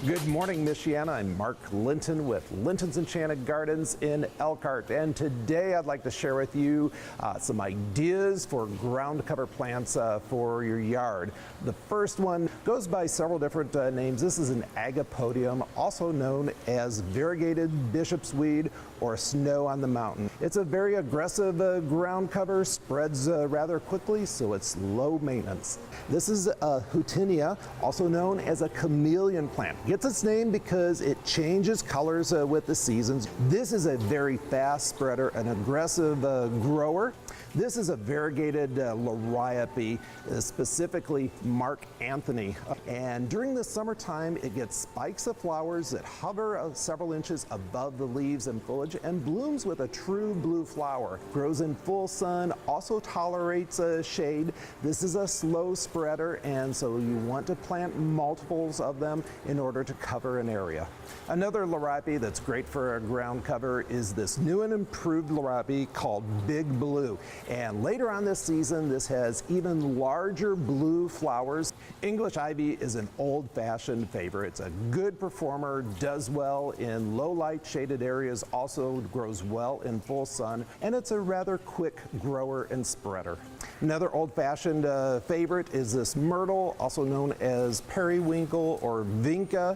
Good morning, Michiana. I'm Mark Linton with Linton's Enchanted Gardens in Elkhart, and today I'd like to share with you some ideas for ground cover plants for your yard. The first one goes by several different names. This is an agapodium, also known as variegated bishop's weed or snow on the mountain. It's a very aggressive ground cover, spreads rather quickly, so it's low maintenance. This is a Ania, also known as a chameleon plant. Gets its name because it changes colors with the seasons. This is a very fast spreader, an aggressive grower. This is a variegated Mariah P, specifically Mark Anthony. And during the summertime, it gets spikes of flowers that hover several inches above the leaves and foliage and blooms with a true blue flower. Grows in full sun, also tolerates shade. This is a slow spreader, and so you want to plant multiples of them in order to cover an area. Another Larapi that's great for a ground cover is this new and improved Larapi called Big Blue. And later on this season, this has even larger blue flowers. English ivy is an old-fashioned favorite. It's a good performer, does well in low light shaded areas, also grows well in full sun, and it's a rather quick grower and spreader. Another old-fashioned favorite is this myrtle, also known as periwinkle or vinca,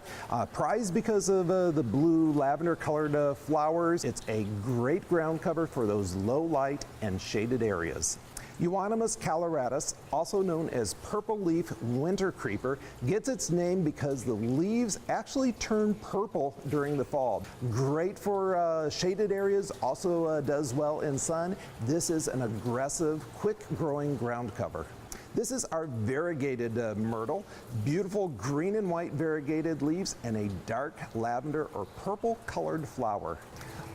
prized because of the blue lavender colored flowers. It's a great ground cover for those low light and shaded areas. Euonymus coloratus, also known as purple leaf winter creeper, gets its name because the leaves actually turn purple during the fall. Great for shaded areas, also does well in sun. This is an aggressive, quick growing ground cover. This is our variegated myrtle, beautiful green and white variegated leaves and a dark lavender or purple colored flower.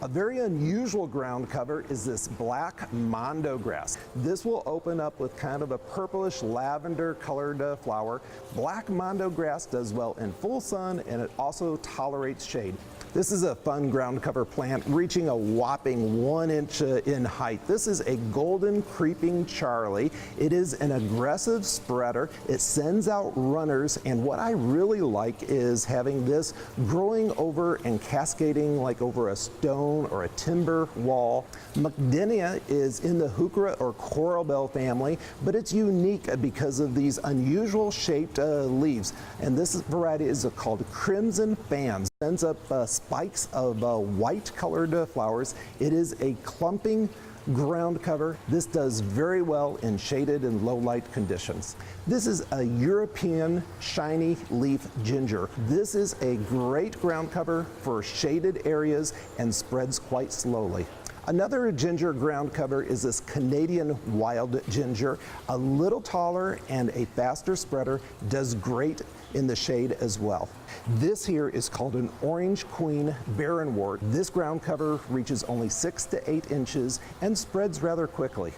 A very unusual ground cover is this black mondo grass. This will open up with kind of a purplish lavender colored flower. Black mondo grass does well in full sun, and it also tolerates shade. This is a fun ground cover plant reaching a whopping 1 inch in height. This is a golden creeping Charlie. It is an aggressive spreader. It sends out runners, and what I really like is having this growing over and cascading like over a stone or a timber wall. Macadamia is in the heuchera or coral bell family, but it's unique because of these unusual shaped leaves. And this variety is called Crimson Fans. Sends up spikes of white colored flowers. It is a clumping ground cover. This does very well in shaded and low light conditions. This is a European shiny leaf ginger. This is a great ground cover for shaded areas and spreads quite slowly. Another ginger ground cover is this Canadian wild ginger, a little taller and a faster spreader, does great in the shade as well. This here is called an orange queen barrenwort. This ground cover reaches only 6 to 8 inches and spreads rather quickly.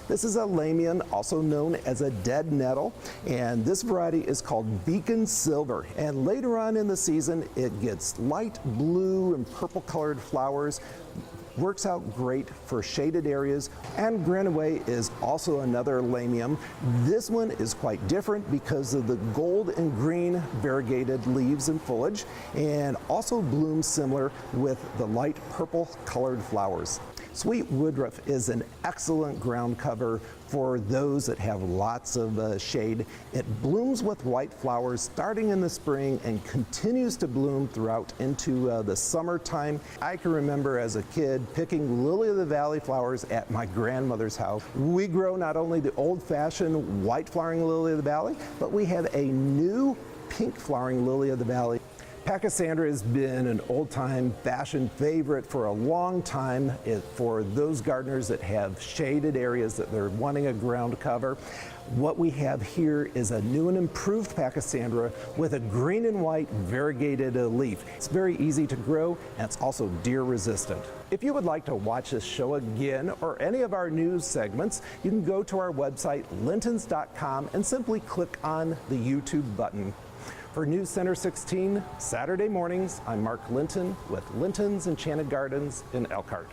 This is a lamian, also known as a dead nettle, and this variety is called Beacon Silver. And later on in the season, it gets light blue and purple colored flowers. Works out great for shaded areas. And Granaway is also another lamium. This one is quite different because of the gold and green variegated leaves and foliage, and also blooms similar with the light purple colored flowers. Sweet Woodruff is an excellent ground cover for those that have lots of shade. It blooms with white flowers starting in the spring and continues to bloom throughout into the summertime. I can remember as a kid picking lily of the valley flowers at my grandmother's house. We grow not only the old-fashioned white flowering lily of the valley, but we have a new pink flowering lily of the valley. Pachysandra has been an old-time fashion favorite for a long time for those gardeners that have shaded areas that they're wanting a ground cover. What we have here is a new and improved Pachysandra with a green and white variegated leaf. It's very easy to grow, and it's also deer resistant. If you would like to watch this show again or any of our news segments, you can go to our website lintons.com and simply click on the YouTube button. For News Center 16, Saturday mornings, I'm Mark Linton with Linton's Enchanted Gardens in Elkhart.